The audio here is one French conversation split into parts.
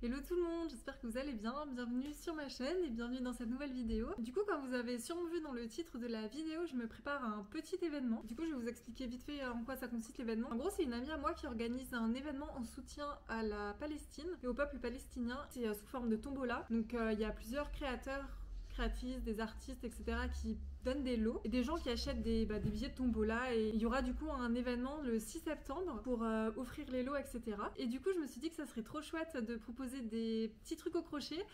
Hello tout le monde, j'espère que vous allez bien, bienvenue sur ma chaîne et bienvenue dans cette nouvelle vidéo. Du coup, comme vous avez sûrement vu dans le titre de la vidéo, je me prépare à un petit événement. Du coup, je vais vous expliquer vite fait en quoi ça consiste l'événement. En gros, c'est une amie à moi qui organise un événement en soutien à la Palestine et au peuple palestinien. C'est sous forme de tombola, donc il y a plusieurs créatrices, des artistes, etc. qui donnent des lots et des gens qui achètent des billets de tombola, et il y aura du coup un événement le 6 septembre pour offrir les lots, etc. Et du coup je me suis dit que ça serait trop chouette de proposer des petits trucs au crochet,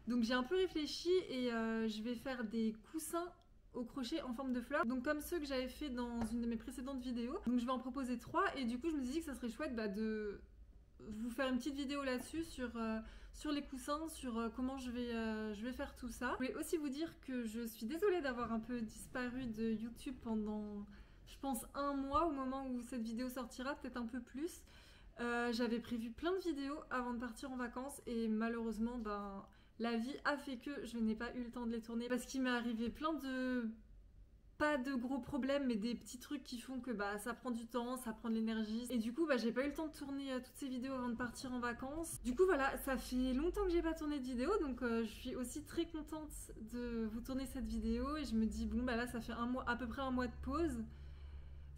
donc j'ai un peu réfléchi et je vais faire des coussins au crochet en forme de fleurs, donc comme ceux que j'avais fait dans une de mes précédentes vidéos. Donc je vais en proposer 3 et du coup je me suis dit que ça serait chouette de vous faire une petite vidéo là-dessus sur les coussins, sur comment je vais faire tout ça. Je voulais aussi vous dire que je suis désolée d'avoir un peu disparu de YouTube pendant, je pense, 1 mois au moment où cette vidéo sortira, peut-être un peu plus. J'avais prévu plein de vidéos avant de partir en vacances et malheureusement, la vie a fait que je n'ai pas eu le temps de les tourner parce qu'il m'est arrivé pas de gros problèmes, mais des petits trucs qui font que ça prend du temps, ça prend de l'énergie. Et du coup, j'ai pas eu le temps de tourner toutes ces vidéos avant de partir en vacances. Du coup, voilà, ça fait longtemps que j'ai pas tourné de vidéo, donc je suis aussi très contente de vous tourner cette vidéo. Et je me dis, bon, là, ça fait à peu près un mois de pause.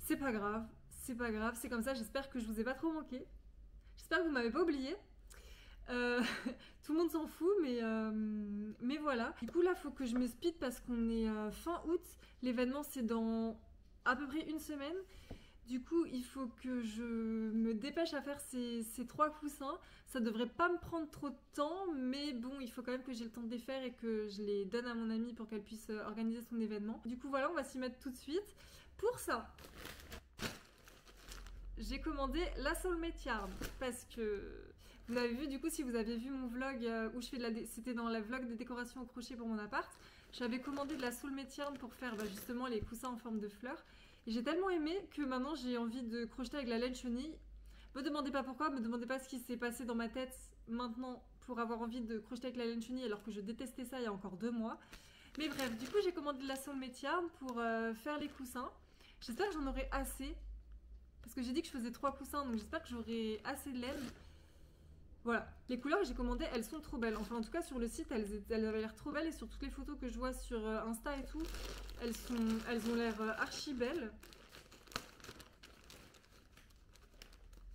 C'est pas grave, c'est comme ça. J'espère que je vous ai pas trop manqué. J'espère que vous m'avez pas oublié. Tout le monde s'en fout, mais voilà. Du coup, là, faut que je me speed parce qu'on est fin août. L'événement, c'est dans à peu près 1 semaine. Du coup, il faut que je me dépêche à faire ces 3 coussins. Ça devrait pas me prendre trop de temps, mais bon, il faut quand même que j'ai le temps de les faire et que je les donne à mon amie pour qu'elle puisse organiser son événement. Du coup, voilà, on va s'y mettre tout de suite. Pour ça, j'ai commandé la Soulmate Yarn parce que vous avez vu, du coup, si vous avez vu mon vlog où je fais c'était dans le vlog des décorations au crochet pour mon appart, j'avais commandé de la Soulmate Yarn pour faire justement les coussins en forme de fleurs et j'ai tellement aimé que maintenant j'ai envie de crocheter avec la laine chenille. Me demandez pas pourquoi, me demandez pas ce qui s'est passé dans ma tête maintenant pour avoir envie de crocheter avec la laine chenille alors que je détestais ça il y a encore 2 mois. Mais bref, du coup j'ai commandé de la Soulmate Yarn pour faire les coussins. J'espère que j'en aurai assez. Parce que j'ai dit que je faisais 3 coussins, donc j'espère que j'aurai assez de laine. Voilà, les couleurs que j'ai commandées, elles sont trop belles. Enfin, en tout cas, sur le site, elles avaient l'air trop belles. Et sur toutes les photos que je vois sur Insta et tout, elles ont l'air archi belles.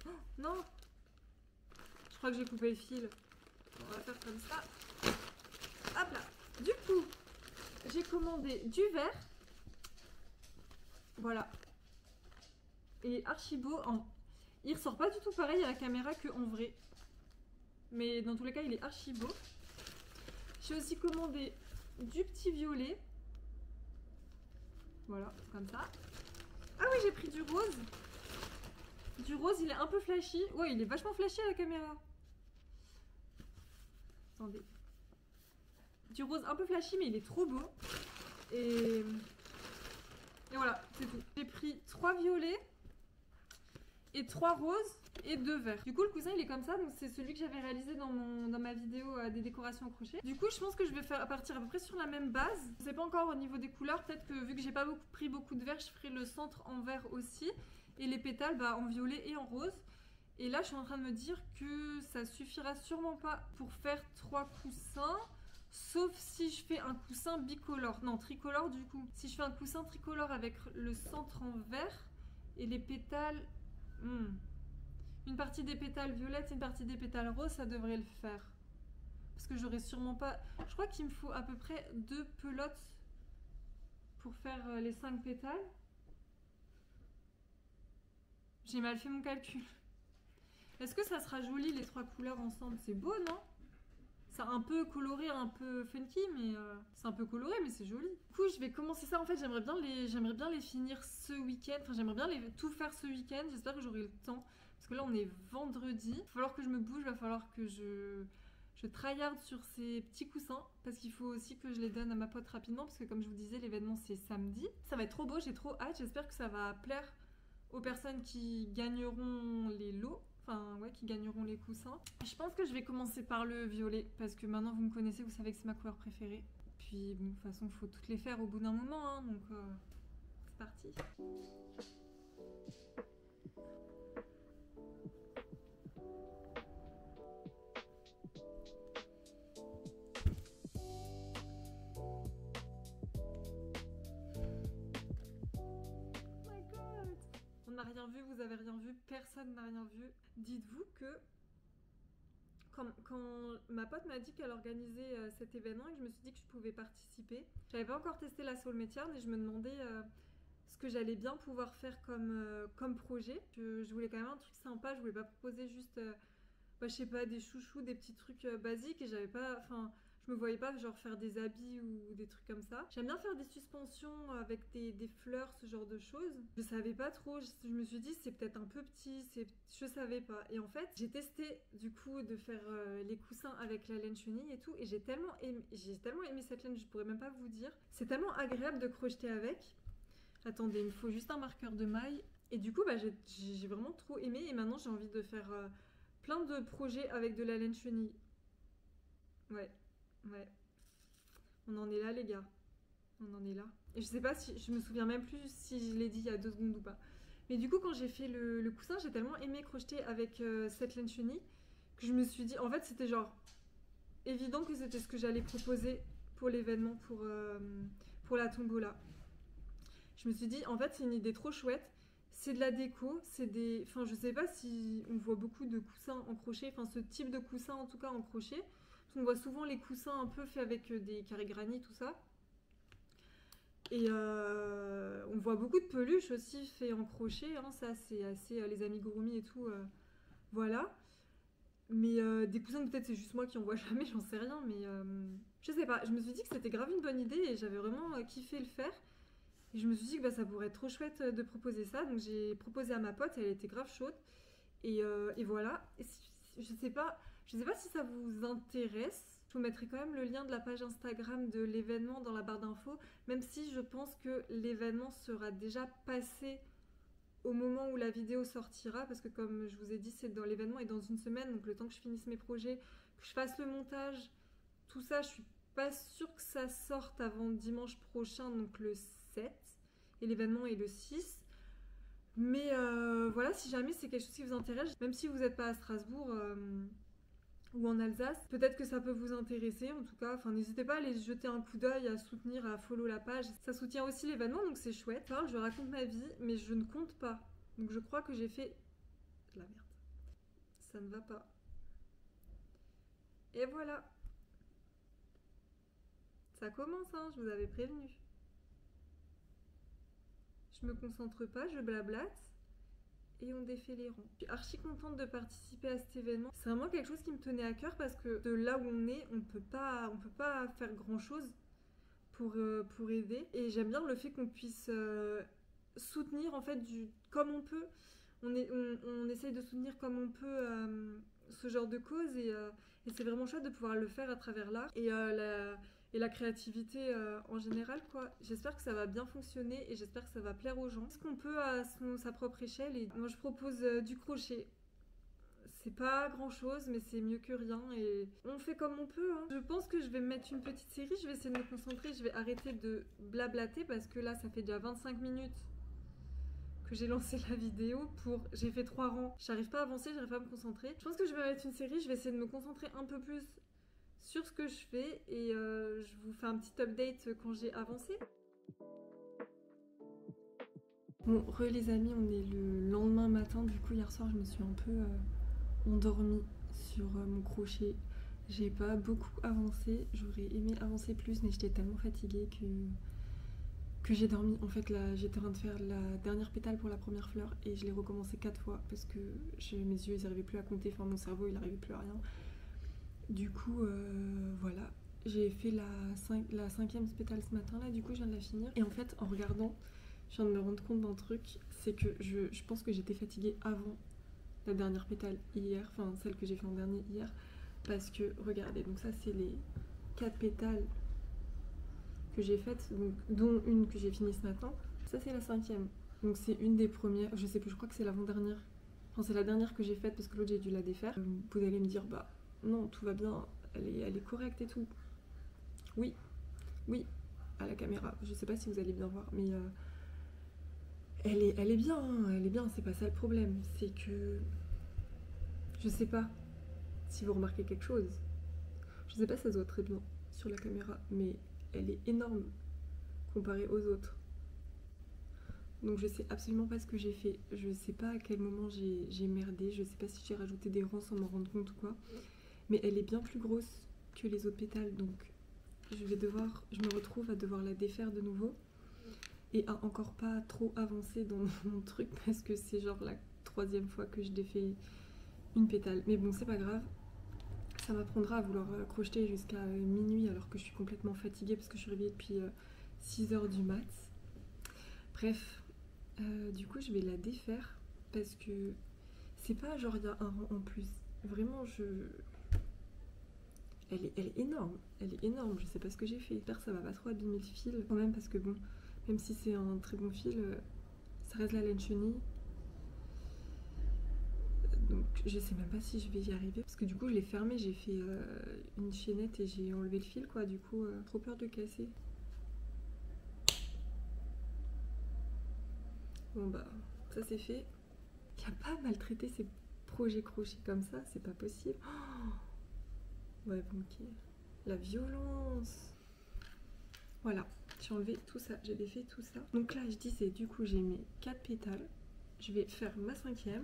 Oh, non! Je crois que j'ai coupé le fil. On va faire comme ça. Hop là! Du coup, j'ai commandé du vert. Voilà. Et archi beau. Il ressort pas du tout pareil à la caméra qu'en vrai. Mais dans tous les cas, il est archi beau. J'ai aussi commandé du petit violet. Voilà, comme ça. Ah oui, j'ai pris du rose. Du rose, il est un peu flashy. Ouais, il est vachement flashy à la caméra. Attendez. Du rose un peu flashy, mais il est trop beau. Et voilà, c'est tout. J'ai pris 3 violets et 3 roses et 2 verts. Du coup, le coussin il est comme ça, donc c'est celui que j'avais réalisé dans ma vidéo des décorations au crochet. Du coup, je pense que je vais partir à peu près sur la même base. Je sais pas encore au niveau des couleurs, peut-être que vu que j'ai pas pris beaucoup de vert, je ferai le centre en vert aussi et les pétales en violet et en rose. Et là, je suis en train de me dire que ça suffira sûrement pas pour faire 3 coussins. Sauf si je fais un coussin bicolore, non tricolore du coup. Si je fais un coussin tricolore avec le centre en vert et les pétales... Une partie des pétales violettes et une partie des pétales roses, ça devrait le faire. Parce que j'aurais sûrement pas... Je crois qu'il me faut à peu près 2 pelotes pour faire les 5 pétales. J'ai mal fait mon calcul. Est-ce que ça sera joli les 3 couleurs ensemble? C'est beau, non? C'est un peu coloré, un peu funky, mais c'est un peu coloré, mais c'est joli. Du coup, je vais commencer ça. En fait, j'aimerais bien les finir ce week-end. Enfin, j'aimerais bien tout faire ce week-end. J'espère que j'aurai le temps. Parce que là, on est vendredi. Il va falloir que je me bouge. Il va falloir que je tryhard sur ces petits coussins. Parce qu'il faut aussi que je les donne à ma pote rapidement. Parce que comme je vous disais, l'événement, c'est samedi. Ça va être trop beau. J'ai trop hâte. J'espère que ça va plaire aux personnes qui gagneront les lots. Enfin, ouais, qui gagneront les coussins. Je pense que je vais commencer par le violet, parce que maintenant vous me connaissez, vous savez que c'est ma couleur préférée. Puis, bon, de toute façon, il faut toutes les faire au bout d'un moment, hein, donc c'est parti. rien vu, vous avez rien vu, personne n'a rien vu. Dites-vous que quand ma pote m'a dit qu'elle organisait cet événement et que je me suis dit que je pouvais participer, j'avais pas encore testé la Soul Métierne et je me demandais ce que j'allais bien pouvoir faire comme projet. Je voulais quand même un truc sympa, je voulais pas proposer juste, je sais pas, des chouchous, des petits trucs basiques et j'avais pas, enfin, je me voyais pas genre faire des habits ou des trucs comme ça. J'aime bien faire des suspensions avec des fleurs, ce genre de choses. Je savais pas trop, je me suis dit c'est peut-être un peu petit, je savais pas. Et en fait, j'ai testé du coup de faire les coussins avec la laine chenille et tout, et j'ai tellement aimé cette laine, je pourrais même pas vous dire. C'est tellement agréable de crocheter avec. Attendez, il me faut juste un marqueur de maille. Et du coup, j'ai vraiment trop aimé et maintenant j'ai envie de faire plein de projets avec de la laine chenille. Ouais. Ouais, on en est là les gars, on en est là. Et je sais pas si, je me souviens même plus si je l'ai dit il y a 2 secondes ou pas. Mais du coup quand j'ai fait le coussin, j'ai tellement aimé crocheter avec cette laine chenille que je me suis dit, en fait c'était genre évident que c'était ce que j'allais proposer pour l'événement, pour la tombola. Je me suis dit, en fait c'est une idée trop chouette, c'est de la déco, enfin je sais pas si on voit beaucoup de coussins en crochet, enfin ce type de coussin en tout cas en crochet. On voit souvent les coussins un peu faits avec des carrés granit, tout ça. Et on voit beaucoup de peluches aussi faits en crochet. Hein, ça, c'est assez les amigurumi et tout. Voilà. Mais des coussins, peut-être c'est juste moi qui en vois jamais, j'en sais rien. Mais je sais pas. Je me suis dit que c'était grave une bonne idée et j'avais vraiment kiffé le faire. Et je me suis dit que ça pourrait être trop chouette de proposer ça. Donc j'ai proposé à ma pote, elle était grave chaude. Et voilà. Et je sais pas si ça vous intéresse. Je vous mettrai quand même le lien de la page Instagram de l'événement dans la barre d'infos, même si je pense que l'événement sera déjà passé au moment où la vidéo sortira, parce que comme je vous ai dit, l'événement est dans une semaine, donc le temps que je finisse mes projets, que je fasse le montage, tout ça, je suis pas sûre que ça sorte avant dimanche prochain, donc le 7, et l'événement est le 6. Mais voilà, si jamais c'est quelque chose qui vous intéresse, même si vous n'êtes pas à Strasbourg ou en Alsace, peut-être que ça peut vous intéresser. En tout cas, n'hésitez pas à aller jeter un coup d'œil, à soutenir, à follow la page. Ça soutient aussi l'événement, donc c'est chouette. Enfin, je raconte ma vie, mais je ne compte pas. Donc je crois que j'ai fait de la merde. Ça ne va pas. Et voilà. Ça commence, hein, je vous avais prévenu. Je me concentre pas, je blablate. Et on défait les rangs. Je suis archi contente de participer à cet événement. C'est vraiment quelque chose qui me tenait à cœur parce que de là où on est, on peut pas faire grand chose pour aider. Et j'aime bien le fait qu'on puisse soutenir en fait comme on peut. On essaye de soutenir comme on peut ce genre de cause et c'est vraiment chouette de pouvoir le faire à travers l'art et la créativité en général, quoi. J'espère que ça va bien fonctionner et j'espère que ça va plaire aux gens. Ce qu'on peut à sa propre échelle. Et moi, je propose du crochet. C'est pas grand chose, mais c'est mieux que rien et on fait comme on peut. Hein. Je pense que je vais me mettre une petite série. Je vais essayer de me concentrer. Je vais arrêter de blablater parce que là, ça fait déjà 25 minutes que j'ai lancé la vidéo j'ai fait 3 rangs. J'arrive pas à avancer, j'arrive pas à me concentrer. Je pense que je vais mettre une série. Je vais essayer de me concentrer un peu plus sur ce que je fais et je vous fais un petit update quand j'ai avancé. Bon, les amis, on est le lendemain matin, du coup hier soir je me suis un peu endormie sur mon crochet. J'ai pas beaucoup avancé, j'aurais aimé avancer plus mais j'étais tellement fatiguée que j'ai dormi. En fait là j'étais en train de faire la dernière pétale pour la première fleur et je l'ai recommencé 4 fois parce que mes yeux ils arrivaient plus à compter, enfin mon cerveau il arrivait plus à rien. Du coup, voilà, j'ai fait la 5e pétale ce matin, là, du coup, je viens de la finir. Et en fait, en regardant, je viens de me rendre compte d'un truc, c'est que je pense que j'étais fatiguée avant la dernière pétale hier, enfin, celle que j'ai fait en dernier hier, parce que, regardez, donc ça, c'est les 4 pétales que j'ai faites, donc, dont une que j'ai finie ce matin. Ça, c'est la 5e, donc c'est une des premières, je sais plus, je crois que c'est l'avant-dernière. Enfin, c'est la dernière que j'ai faite parce que l'autre, j'ai dû la défaire. Vous allez me dire, bah, non, tout va bien, elle est correcte et tout. Oui, à la caméra, je sais pas si vous allez bien voir, mais elle est bien, hein, elle est bien, c'est pas ça le problème. C'est que, je sais pas si vous remarquez quelque chose. Je sais pas si ça se voit très bien sur la caméra, mais elle est énorme comparée aux autres. Donc je sais absolument pas ce que j'ai fait. Je sais pas à quel moment j'ai merdé. Je sais pas si j'ai rajouté des rangs sans m'en rendre compte ou quoi. Mais elle est bien plus grosse que les autres pétales. Donc je me retrouve à devoir la défaire de nouveau. Et à encore pas trop avancer dans mon truc parce que c'est genre la 3e fois que je défais une pétale. Mais bon, c'est pas grave. Ça m'apprendra à vouloir crocheter jusqu'à minuit alors que je suis complètement fatiguée parce que je suis réveillée depuis 6h du mat. Bref, du coup je vais la défaire parce que c'est pas genre il y a un rang en plus. Vraiment elle est énorme, je sais pas ce que j'ai fait. J'espère que ça va pas trop abîmer le fil quand même parce que bon, même si c'est un très bon fil, ça reste la laine chenille. Donc je sais même pas si je vais y arriver parce que du coup je l'ai fermé, j'ai fait une chaînette et j'ai enlevé le fil quoi, du coup trop peur de casser. Bon bah ça c'est fait. Y a pas à maltraiter ces projets crochets comme ça, c'est pas possible. Oh ouais bon ok. La violence. Voilà, j'ai enlevé tout ça, j'ai défait tout ça. Donc là je disais du coup j'ai mis 4 pétales. Je vais faire ma 5e.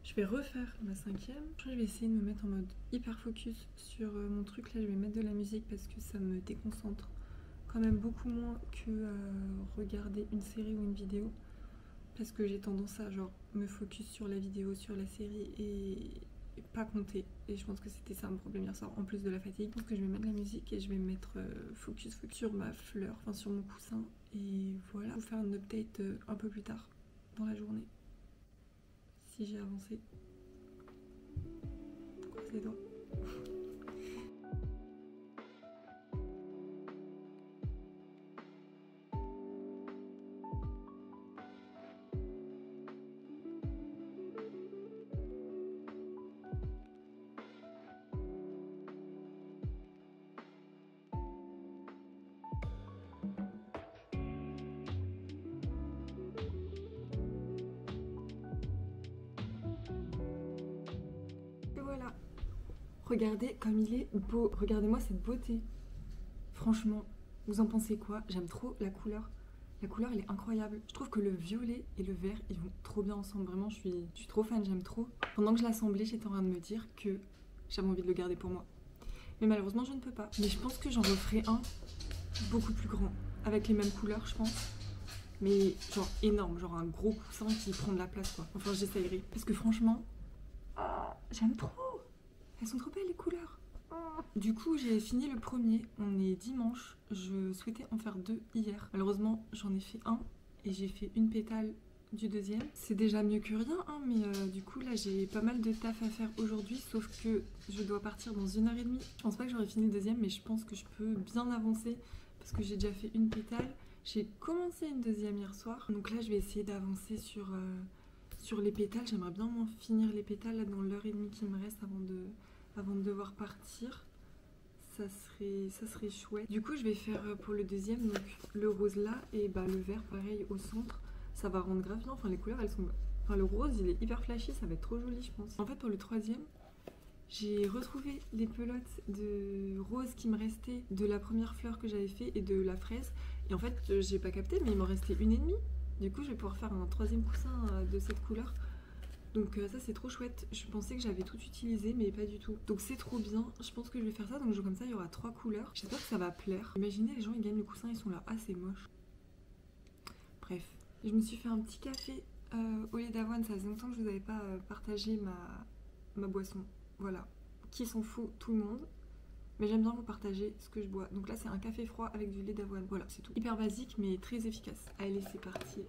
Je vais refaire ma 5e. Je vais essayer de me mettre en mode hyper focus sur mon truc. Là, je vais mettre de la musique parce que ça me déconcentre quand même beaucoup moins que regarder une série ou une vidéo. Parce que j'ai tendance à genre me focus sur la vidéo, sur la série et pas compter. Et je pense que c'était ça mon problème hier soir, en plus de la fatigue. Je pense que je vais mettre de la musique et je vais me mettre focus sur ma fleur, enfin sur mon coussin. Et voilà, je vais vous faire un update un peu plus tard dans la journée. Si j'ai avancé. Croise les doigts. Et voilà. Regardez comme il est beau. Regardez-moi cette beauté. Franchement, vous en pensez quoi? J'aime trop la couleur. La couleur, elle est incroyable. Je trouve que le violet et le vert, ils vont trop bien ensemble. Vraiment, je suis trop fan, j'aime trop. Pendant que je l'assemblais, j'étais en train de me dire que j'avais envie de le garder pour moi. Mais malheureusement, je ne peux pas. Mais je pense que j'en referai un beaucoup plus grand. Avec les mêmes couleurs, je pense. Mais genre énorme, genre un gros coussin qui prend de la place, quoi. Enfin, j'essayerai. Parce que franchement, j'aime trop. Elles sont trop belles, les couleurs. Du coup, j'ai fini le premier, on est dimanche, je souhaitais en faire 2 hier. Malheureusement, j'en ai fait un et j'ai fait une pétale du deuxième. C'est déjà mieux que rien, hein, mais du coup, là, j'ai pas mal de taf à faire aujourd'hui, sauf que je dois partir dans 1h30. Je pense pas que j'aurai fini le deuxième, mais je pense que je peux bien avancer parce que j'ai déjà fait une pétale. J'ai commencé une deuxième hier soir, donc là, je vais essayer d'avancer sur les pétales. J'aimerais bien moins finir les pétales là, dans l'1h30 qui me reste avant de devoir partir. Ça serait chouette. Du coup, je vais faire pour le deuxième, donc le rose là et bah, le vert pareil au centre. Ça va rendre grave bien. Enfin, les couleurs elles sont. Enfin, le rose il est hyper flashy, ça va être trop joli, je pense. En fait, pour le troisième, j'ai retrouvé les pelotes de rose qui me restaient de la première fleur que j'avais fait et de la fraise. Et en fait, j'ai pas capté, mais il m'en restait une et demie. Du coup, je vais pouvoir faire un troisième coussin de cette couleur. Donc ça c'est trop chouette, je pensais que j'avais tout utilisé mais pas du tout. Donc c'est trop bien, je pense que je vais faire ça, donc comme ça il y aura 3 couleurs. J'espère que ça va plaire. Imaginez les gens ils gagnent le coussin, ils sont là, ah c'est moche. Bref, je me suis fait un petit café au lait d'avoine, ça faisait longtemps que je vous avais pas partagé ma boisson. Voilà, qui s'en fout, tout le monde. Mais j'aime bien vous partager ce que je bois. Donc là c'est un café froid avec du lait d'avoine, voilà c'est tout. Hyper basique mais très efficace. Allez c'est parti.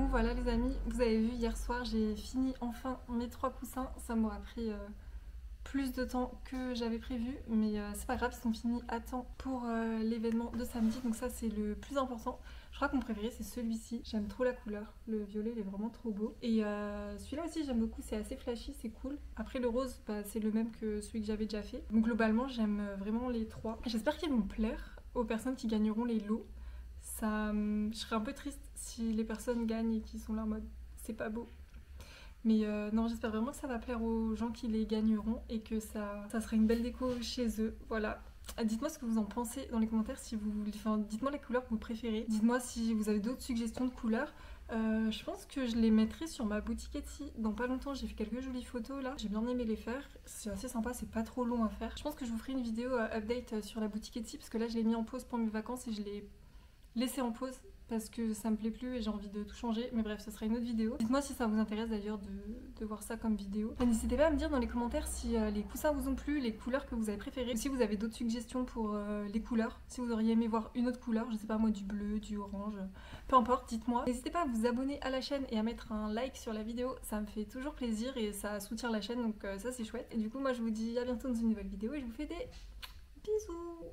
Bon voilà les amis, vous avez vu hier soir j'ai fini enfin mes 3 coussins. Ça m'aura pris plus de temps que j'avais prévu, mais c'est pas grave, ils sont finis à temps pour l'événement de samedi, donc ça c'est le plus important. Je crois que mon préféré c'est celui-ci, j'aime trop la couleur, le violet il est vraiment trop beau. Et celui-là aussi j'aime beaucoup, c'est assez flashy, c'est cool. Après le rose, bah, c'est le même que celui que j'avais déjà fait. Donc globalement j'aime vraiment les trois. J'espère qu'ils vont plaire aux personnes qui gagneront les lots. Ça, je serais un peu triste si les personnes gagnent et qui sont là en mode c'est pas beau. Mais non, j'espère vraiment que ça va plaire aux gens qui les gagneront et que ça sera une belle déco chez eux. Voilà. Dites-moi ce que vous en pensez dans les commentaires, si vous, enfin, dites-moi les couleurs que vous préférez. Dites-moi si vous avez d'autres suggestions de couleurs. Je pense que je les mettrai sur ma boutique Etsy. Dans pas longtemps, j'ai fait quelques jolies photos là. J'ai bien aimé les faire. C'est assez sympa, c'est pas trop long à faire. Je pense que je vous ferai une vidéo update sur la boutique Etsy parce que là, je l'ai mis en pause pour mes vacances et je l'ai laissé en pause parce que ça me plaît plus et j'ai envie de tout changer. Mais bref, ce sera une autre vidéo. Dites-moi si ça vous intéresse d'ailleurs de voir ça comme vidéo. N'hésitez pas à me dire dans les commentaires si les coussins vous ont plu, les couleurs que vous avez préférées. Si vous avez d'autres suggestions pour les couleurs, si vous auriez aimé voir une autre couleur, je sais pas moi, du bleu, du orange, peu importe, dites-moi. N'hésitez pas à vous abonner à la chaîne et à mettre un like sur la vidéo, ça me fait toujours plaisir et ça soutient la chaîne, donc ça c'est chouette. Et du coup moi je vous dis à bientôt dans une nouvelle vidéo et je vous fais des bisous.